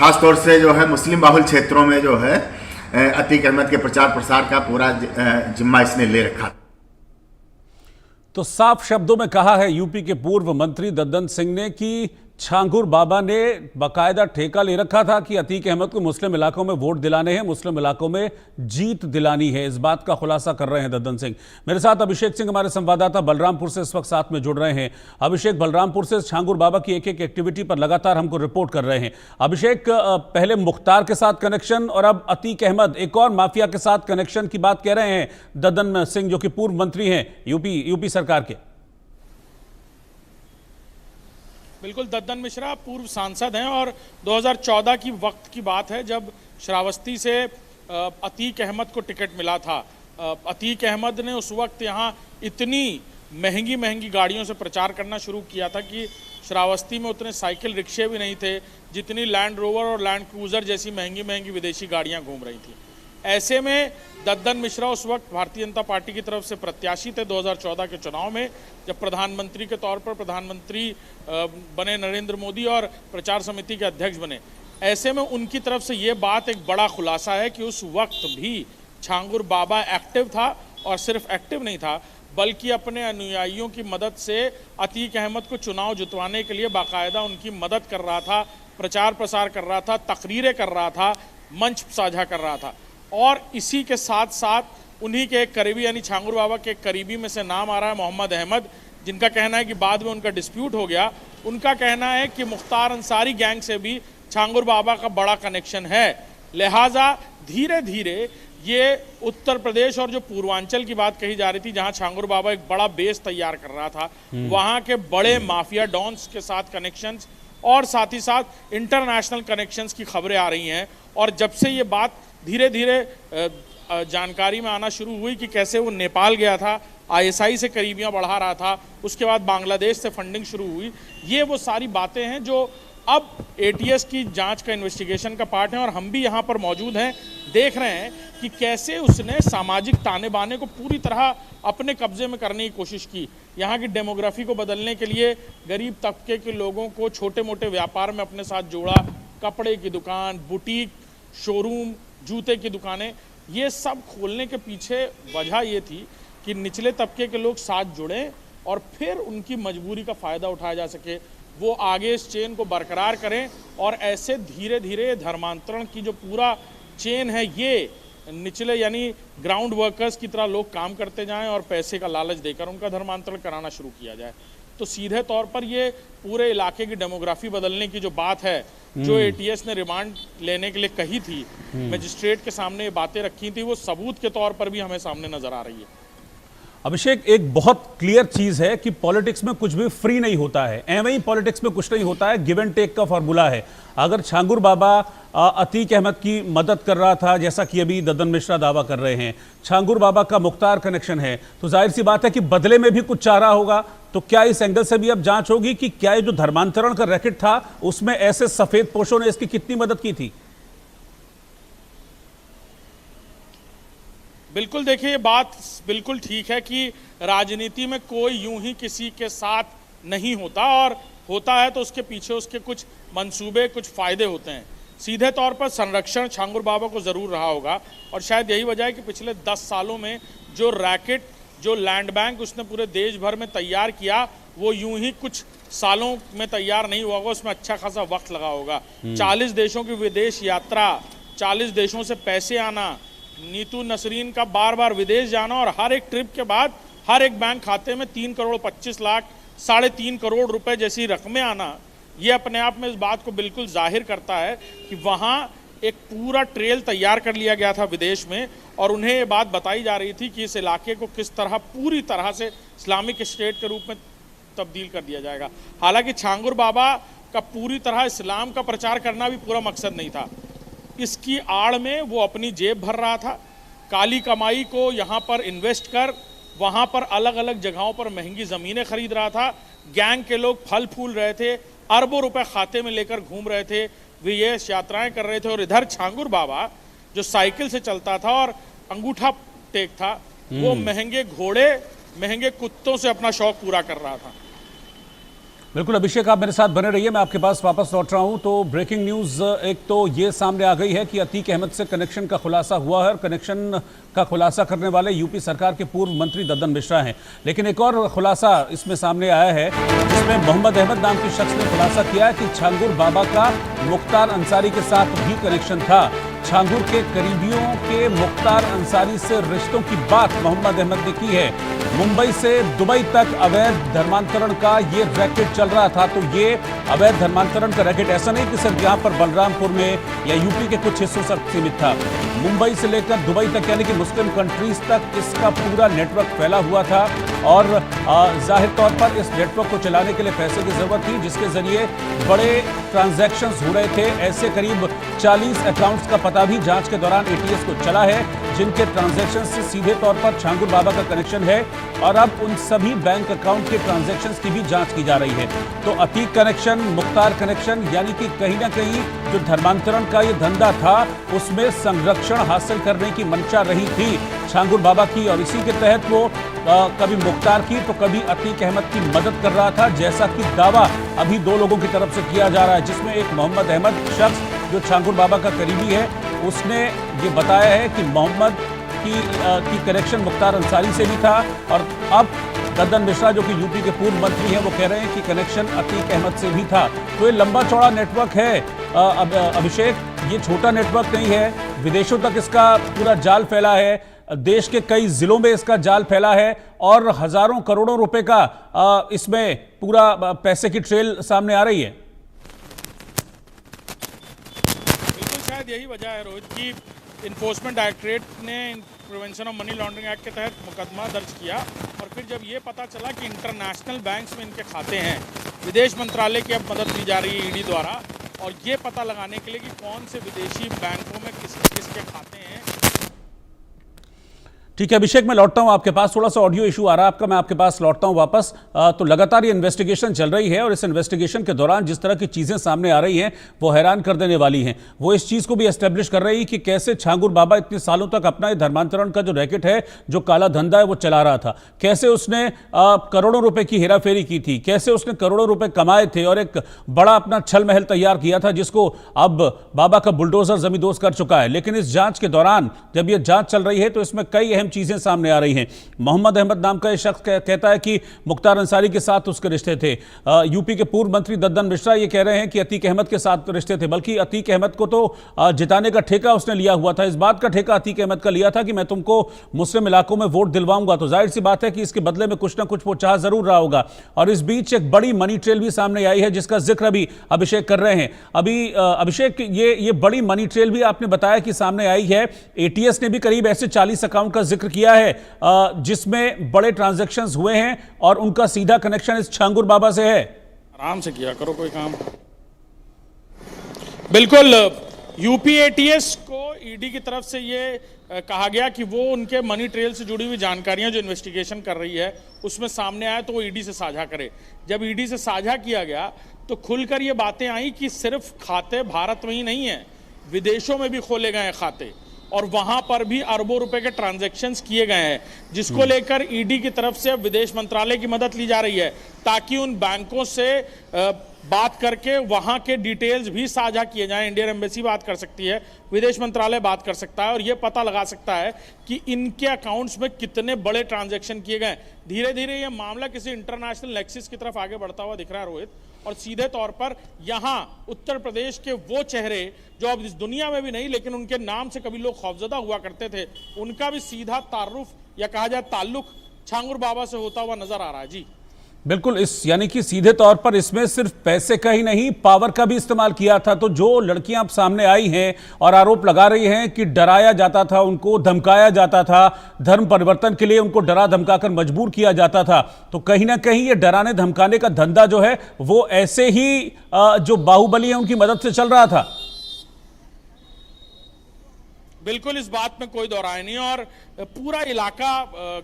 खासतौर से जो है मुस्लिम बाहुल क्षेत्रों में जो है अतीक अहमद के प्रचार प्रसार का पूरा जिम्मा इसने ले रखा। तो साफ शब्दों में कहा है यूपी के पूर्व मंत्री दद्दन सिंह ने कि छांगुर बाबा ने बाकायदा ठेका ले रखा था कि अतीक अहमद को मुस्लिम इलाकों में वोट दिलाने हैं, मुस्लिम इलाकों में जीत दिलानी है। इस बात का खुलासा कर रहे हैं दद्दन सिंह। मेरे साथ अभिषेक सिंह हमारे संवाददाता बलरामपुर से इस वक्त साथ में जुड़ रहे हैं। अभिषेक, बलरामपुर से छांगुर बाबा की एक एक एक्टिविटी पर लगातार हमको रिपोर्ट कर रहे हैं। अभिषेक, पहले मुख्तार के साथ कनेक्शन और अब अतीक अहमद एक और माफिया के साथ कनेक्शन की बात कह रहे हैं दद्दन सिंह, जो कि पूर्व मंत्री हैं यूपी सरकार के। बिल्कुल, दद्दन मिश्रा पूर्व सांसद हैं और 2014 की वक्त की बात है जब श्रावस्ती से अतीक अहमद को टिकट मिला था। अतीक अहमद ने उस वक्त यहाँ इतनी महंगी महंगी गाड़ियों से प्रचार करना शुरू किया था कि श्रावस्ती में उतने साइकिल रिक्शे भी नहीं थे जितनी लैंड रोवर और लैंड क्रूजर जैसी महंगी महंगी विदेशी गाड़ियाँ घूम रही थी। ऐसे में दद्दन मिश्रा उस वक्त भारतीय जनता पार्टी की तरफ से प्रत्याशी थे 2014 के चुनाव में, जब प्रधानमंत्री के तौर पर प्रधानमंत्री बने नरेंद्र मोदी और प्रचार समिति के अध्यक्ष बने। ऐसे में उनकी तरफ से ये बात एक बड़ा खुलासा है कि उस वक्त भी छांगुर बाबा एक्टिव था और सिर्फ एक्टिव नहीं था बल्कि अपने अनुयायियों की मदद से अतीक अहमद को चुनाव जितवाने के लिए बाकायदा उनकी मदद कर रहा था, प्रचार प्रसार कर रहा था, तकरीरें कर रहा था, मंच साझा कर रहा था। और इसी के साथ साथ उन्हीं के एक करीबी यानी छांगुर बाबा के करीबी में से नाम आ रहा है मोहम्मद अहमद, जिनका कहना है कि बाद में उनका डिस्प्यूट हो गया। उनका कहना है कि मुख्तार अंसारी गैंग से भी छांगुर बाबा का बड़ा कनेक्शन है। लिहाजा धीरे धीरे ये उत्तर प्रदेश और जो पूर्वांचल की बात कही जा रही थी जहां छांगुर बाबा एक बड़ा बेस तैयार कर रहा था, वहां के बड़े माफिया डॉन्स के साथ कनेक्शंस और साथ ही साथ इंटरनेशनल कनेक्शंस की खबरें आ रही हैं। और जब से ये बात धीरे धीरे जानकारी में आना शुरू हुई कि कैसे वो नेपाल गया था, आईएसआई से करीबियां बढ़ा रहा था, उसके बाद बांग्लादेश से फंडिंग शुरू हुई, ये वो सारी बातें हैं जो अब एटीएस की जांच का इन्वेस्टिगेशन का पार्ट है। और हम भी यहाँ पर मौजूद हैं, देख रहे हैं कि कैसे उसने सामाजिक ताने बाने को पूरी तरह अपने कब्जे में करने की कोशिश की। यहाँ की डेमोग्राफी को बदलने के लिए गरीब तबके के लोगों को छोटे मोटे व्यापार में अपने साथ जोड़ा, कपड़े की दुकान, बुटीक, शोरूम, जूते की दुकानें, ये सब खोलने के पीछे वजह ये थी कि निचले तबके के लोग साथ जुड़ें और फिर उनकी मजबूरी का फ़ायदा उठाया जा सके, वो आगे इस चेन को बरकरार करें और ऐसे धीरे धीरे धर्मांतरण की जो पूरा चेन है ये निचले यानी ग्राउंड वर्कर्स की तरह लोग काम करते जाएं और पैसे का लालच देकर उनका धर्मांतरण कराना शुरू किया जाए। तो सीधे तौर पर ये पूरे इलाके की डेमोग्राफी बदलने की जो बात है, जो एटीएस ने रिमांड लेने के लिए कही थी, मजिस्ट्रेट के सामने ये बातें रखी थी, वो सबूत के तौर पर भी हमें सामने नजर आ रही है। अभिषेक, एक बहुत क्लियर चीज है कि पॉलिटिक्स में कुछ भी फ्री नहीं होता है, एवं ही पॉलिटिक्स में कुछ नहीं होता है, गिव एंड टेक का फॉर्मूला है। अगर छांगुर बाबा अतीक अहमद की मदद कर रहा था, जैसा कि अभी दद्दन मिश्रा दावा कर रहे हैं, छांगुर बाबा का मुख्तार कनेक्शन है, तो जाहिर सी बात है कि बदले में भी कुछ चाह रहा होगा। तो क्या इस एंगल से भी अब जांच होगी कि क्या ये जो धर्मांतरण का रैकेट था उसमें ऐसे सफेद पोशों ने इसकी कितनी मदद की थी? बिल्कुल, देखिए ये बात बिल्कुल ठीक है कि राजनीति में कोई यूं ही किसी के साथ नहीं होता, और होता है तो उसके पीछे उसके कुछ मंसूबे, कुछ फायदे होते हैं। सीधे तौर पर संरक्षण छांगुर बाबा को ज़रूर रहा होगा और शायद यही वजह है कि पिछले 10 सालों में जो रैकेट, जो लैंड बैंक उसने पूरे देश भर में तैयार किया, वो यूं ही कुछ सालों में तैयार नहीं हुआ होगा, उसमें अच्छा खासा वक्त लगा होगा। 40 देशों की विदेश यात्रा, 40 देशों से पैसे आना, नीतू नसरीन का बार बार विदेश जाना और हर एक ट्रिप के बाद हर एक बैंक खाते में 3 करोड़ 25 लाख, 3.5 करोड़ रुपए जैसी रकमें आना, ये अपने आप में इस बात को बिल्कुल जाहिर करता है कि वहाँ एक पूरा ट्रेल तैयार कर लिया गया था विदेश में, और उन्हें ये बात बताई जा रही थी कि इस इलाके को किस तरह पूरी तरह से इस्लामिक स्टेट के रूप में तब्दील कर दिया जाएगा। हालांकि छांगुर बाबा का पूरी तरह इस्लाम का प्रचार करना भी पूरा मकसद नहीं था। इसकी आड़ में वो अपनी जेब भर रहा था, काली कमाई को यहाँ पर इन्वेस्ट कर वहाँ पर अलग अलग जगहों पर महंगी ज़मीनें खरीद रहा था। गैंग के लोग फल फूल रहे थे, अरबों रुपए खाते में लेकर घूम रहे थे, विदेश यात्राएं कर रहे थे, और इधर छांगुर बाबा जो साइकिल से चलता था और अंगूठा टेक था, वो महंगे घोड़े, महंगे कुत्तों से अपना शौक पूरा कर रहा था। बिल्कुल अभिषेक, आप मेरे साथ बने रहिए, मैं आपके पास वापस लौट रहा हूं। तो ब्रेकिंग न्यूज़ एक तो ये सामने आ गई है कि अतीक अहमद से कनेक्शन का खुलासा हुआ है और कनेक्शन का खुलासा करने वाले यूपी सरकार के पूर्व मंत्री दद्दन मिश्रा हैं। लेकिन एक और खुलासा इसमें सामने आया है, जिसमें मोहम्मद अहमद नाम के शख्स ने खुलासा किया है कि छांगुर बाबा का मुख्तार अंसारी के साथ भी कनेक्शन था। छांगुर के करीबियों के मुख्तार अंसारी से रिश्तों की बात मोहम्मद अहमद ने की है। मुंबई से दुबई तक अवैध धर्मांतरण का ये रैकेट चल रहा था। तो ये अवैध धर्मांतरण का रैकेट ऐसा नहीं कि सिर्फ यहाँ पर बलरामपुर में या यूपी के कुछ हिस्सों तक सीमित था, मुंबई से लेकर दुबई तक यानी कि मुस्लिम कंट्रीज तक इसका पूरा नेटवर्क फैला हुआ था। और जाहिर तौर पर इस नेटवर्क को चलाने के लिए पैसे की जरूरत थी, जिसके जरिए बड़े ट्रांजैक्शंस हो रहे थे। ऐसे करीब 40 अकाउंट्स का पता भी जांच के दौरान एटीएस को चला है, जिनके ट्रांजैक्शन से सीधे तौर पर छांगुर बाबा का कनेक्शन है। और अब उन सभी बैंक अकाउंट के ट्रांजैक्शंस की भी जांच की जा रही है। तो अतीक कनेक्शन, मुख्तार कनेक्शन, यानी कि कहीं ना कहीं जो धर्मांतरण का ये धंधा था उसमें संरक्षण हासिल करने की मंशा रही थी छांगुर बाबा की। और इसी के तहत वो कभी मुख्तार की तो कभी अतीक अहमद की मदद कर रहा था, जैसा कि दावा अभी दो लोगों की तरफ से किया जा रहा है, जिसमें एक मोहम्मद अहमद शख्स जो छांगुर बाबा का करीबी है, उसने ये बताया है कि मोहम्मद की कनेक्शन मुख्तार अंसारी से भी था। और अब दद्दन मिश्रा जो कि यूपी के पूर्व मंत्री हैं, वो कह रहे हैं कि कनेक्शन अतीक अहमद से भी था। तो ये लंबा चौड़ा नेटवर्क है अभिषेक, ये छोटा नेटवर्क नहीं है। विदेशों तक इसका पूरा जाल फैला है, देश के कई जिलों में इसका जाल फैला है और हजारों करोड़ों रुपए का इसमें पूरा पैसे की ट्रेल सामने आ रही है। बिल्कुल, शायद यही वजह है रोहित की इन्फोर्समेंट डायरेक्टरेट ने prevention of money laundering act के तहत मुकदमा दर्ज किया। और फिर जब ये पता चला कि इंटरनेशनल बैंक्स में इनके खाते हैं, विदेश मंत्रालय की अब मदद ली जा रही है ईडी द्वारा, और ये पता लगाने के लिए कि कौन से विदेशी बैंकों में किसके खाते हैं। ठीक है अभिषेक, मैं लौटता हूं आपके पास, थोड़ा सा ऑडियो इशू आ रहा है आपका, मैं आपके पास लौटता हूं वापस। तो लगातार ये इन्वेस्टिगेशन चल रही है और इस इन्वेस्टिगेशन के दौरान जिस तरह की चीजें सामने आ रही हैं वो हैरान कर देने वाली हैं। वो इस चीज को भी एस्टेब्लिश कर रही है कि कैसे छांगुर बाबा इतने सालों तक अपना ये धर्मांतरण का जो रैकेट है, जो काला धंधा है, वो चला रहा था। कैसे उसने करोड़ों रुपए की हेराफेरी की थी, कैसे उसने करोड़ों रुपए कमाए थे और एक बड़ा अपना छल महल तैयार किया था, जिसको अब बाबा का बुलडोजर जमींदोज कर चुका है। लेकिन इस जांच के दौरान जब यह जांच चल रही है तो इसमें कई अहम चीजें सामने आ रही हैं। मोहम्मद अहमद नाम का एक शख्स कहता है कि मुख्तार अंसारी के साथ उसके रिश्ते थे। यूपी के पूर्व मंत्री दद्दन मिश्रा ये कह रहे हैं कि अतीक अहमद के साथ रिश्ते थे, बल्कि अतीक अहमद को तो जिताने का ठेका उसने लिया हुआ था। इस बात का ठेका अतीक अहमद का लिया था कि मैं तुमको मुस्लिम इलाकों में वोट दिलवाऊंगा। तो जाहिर सी बात है कि इसके बदले में कुछ ना कुछ वो चाह जरूर रहा होगा। और इस बीच एक बड़ी मनी ट्रेल भी सामने आई है, जिसका जिक्र अभी अभिषेक कर रहे हैं। अभी अभिषेक, ये बड़ी मनी ट्रेल भी आपने बताया कि सामने आई है। एटीएस ने भी करीब ऐसे 40 अकाउंट का जिक्र किया है जिसमें बड़े ट्रांजैक्शंस हुए हैं और उनका सीधा कनेक्शन इस छांगुर बाबा से है। आराम से किया करो कोई काम। बिल्कुल, यूपी एटीएस को ईडी की तरफ से ये कहा गया कि वो उनके मनी ट्रेल से जुड़ी हुई जानकारियां जो इन्वेस्टिगेशन कर रही है उसमें सामने आए तो वो ईडी से साझा करे। जब ईडी से साझा किया गया तो खुलकर ये बातें आई कि सिर्फ खाते भारत में ही नहीं है, विदेशों में भी खोले गए हैं खाते और वहां पर भी अरबों रुपए के ट्रांजैक्शंस किए गए हैं, जिसको लेकर ईडी की तरफ से विदेश मंत्रालय की मदद ली जा रही है ताकि उन बैंकों से बात करके वहां के डिटेल्स भी साझा किए जाएं। इंडियन एम्बेसी बात कर सकती है, विदेश मंत्रालय बात कर सकता है और यह पता लगा सकता है कि इनके अकाउंट्स में कितने बड़े ट्रांजैक्शन किए गए। धीरे धीरे यह मामला किसी इंटरनेशनल नेक्सस की तरफ आगे बढ़ता हुआ दिख रहा है रोहित। और सीधे तौर पर यहां उत्तर प्रदेश के वो चेहरे जो अब इस दुनिया में भी नहीं लेकिन उनके नाम से कभी लोग खौफजदा हुआ करते थे, उनका भी सीधा तारुफ या कहा जाए ताल्लुक छांगुर बाबा से होता हुआ नजर आ रहा है। जी बिल्कुल, इस यानी कि सीधे तौर पर इसमें सिर्फ पैसे का ही नहीं, पावर का भी इस्तेमाल किया था। तो जो लड़कियां अब सामने आई हैं और आरोप लगा रही हैं कि डराया जाता था, उनको धमकाया जाता था, धर्म परिवर्तन के लिए उनको डरा धमकाकर मजबूर किया जाता था, तो कहीं ना कहीं ये डराने धमकाने का धंधा जो है वो ऐसे ही जो बाहुबली है उनकी मदद से चल रहा था। बिल्कुल, इस बात में कोई दो राय नहीं। और पूरा इलाका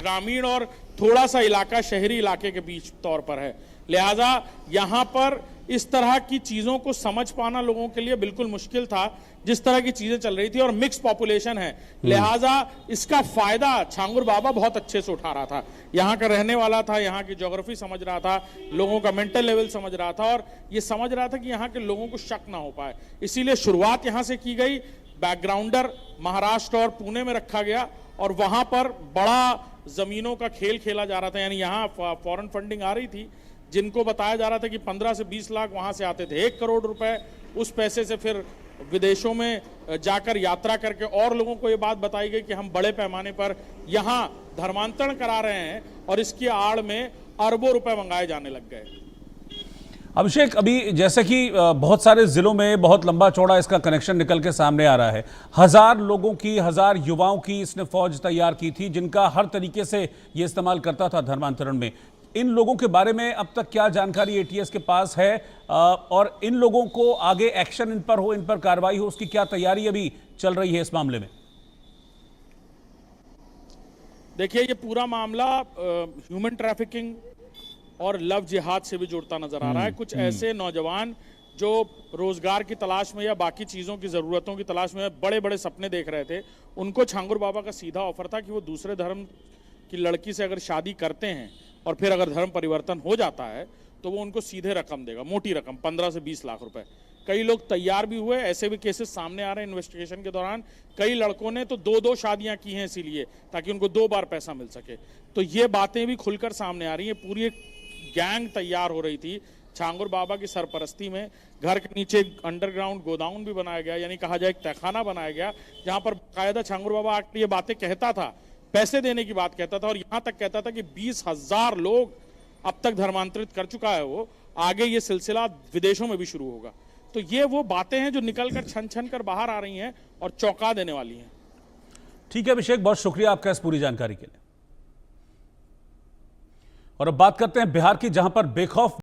ग्रामीण और थोड़ा सा इलाका शहरी इलाके के बीच तौर पर है, लिहाजा यहां पर इस तरह की चीजों को समझ पाना लोगों के लिए बिल्कुल मुश्किल था, जिस तरह की चीजें चल रही थी। और मिक्स पॉपुलेशन है, लिहाजा इसका फायदा छांगुर बाबा बहुत अच्छे से उठा रहा था। यहाँ का रहने वाला था, यहाँ की ज्योग्राफी समझ रहा था, लोगों का मेंटल लेवल समझ रहा था, और ये समझ रहा था कि यहाँ के लोगों को शक ना हो पाए। इसीलिए शुरुआत यहाँ से की गई। बैकग्राउंडर महाराष्ट्र और पुणे में रखा गया, और वहां पर बड़ा जमीनों का खेल खेला जा रहा था। यानी यहाँ फॉरेन फंडिंग आ रही थी, जिनको बताया जा रहा था कि 15 से 20 लाख वहां से आते थे, 1 करोड़ रुपए उस पैसे से फिर विदेशों में जाकर यात्रा करके और लोगों को ये बात बताई गई कि हम बड़े पैमाने पर यहाँ धर्मांतरण करा रहे हैं, और इसकी आड़ में अरबों रुपए मंगाए जाने लग गए। अभिषेक, अभी जैसे कि बहुत सारे जिलों में बहुत लंबा चौड़ा इसका कनेक्शन निकल के सामने आ रहा है। 1000 लोगों की, 1000 युवाओं की इसने फौज तैयार की थी, जिनका हर तरीके से ये इस्तेमाल करता था धर्मांतरण में। इन लोगों के बारे में अब तक क्या जानकारी एटीएस के पास है, और इन लोगों को आगे एक्शन इन पर हो, इन पर कार्रवाई हो, उसकी क्या तैयारी अभी चल रही है इस मामले में? देखिए, ये पूरा मामला ह्यूमन ट्रैफिकिंग और लव जिहाद से भी जुड़ता नजर आ रहा है। कुछ ऐसे नौजवान जो रोजगार की तलाश में या बाकी चीजों की जरूरतों की तलाश में बड़े बड़े सपने देख रहे थे, उनको छांगुर बाबा का सीधा ऑफर था कि वो दूसरे धर्म की लड़की से अगर शादी करते हैं और फिर अगर धर्म परिवर्तन हो जाता है तो वो उनको सीधे रकम देगा, मोटी रकम, 15 से 20 लाख रुपए। कई लोग तैयार भी हुए, ऐसे भी केसेस सामने आ रहे हैं इन्वेस्टिगेशन के दौरान। कई लड़कों ने तो 2-2 शादियां की हैं इसीलिए, ताकि उनको 2 बार पैसा मिल सके। तो ये बातें भी खुलकर सामने आ रही हैं। पूरी एक गैंग तैयार हो रही थी छांगुर बाबा की सरपरस्ती में। घर के नीचे अंडरग्राउंड गोदाउन भी बनाया गया, यानी कहा जाए एक तहखाना बनाया गया, जहां पर बाकायदा छांगुर बाबा आकर ये बातें कहता था, पैसे देने की बात कहता था, और यहां तक कहता था कि 20,000 लोग अब तक धर्मांतरित कर चुका है वो, आगे ये सिलसिला विदेशों में भी शुरू होगा। तो ये वो बातें हैं जो निकलकर छन छन कर बाहर आ रही हैं और चौंका देने वाली हैं। ठीक है अभिषेक, बहुत शुक्रिया आपका इस पूरी जानकारी के लिए। और अब बात करते हैं बिहार की, जहां पर बेखौफ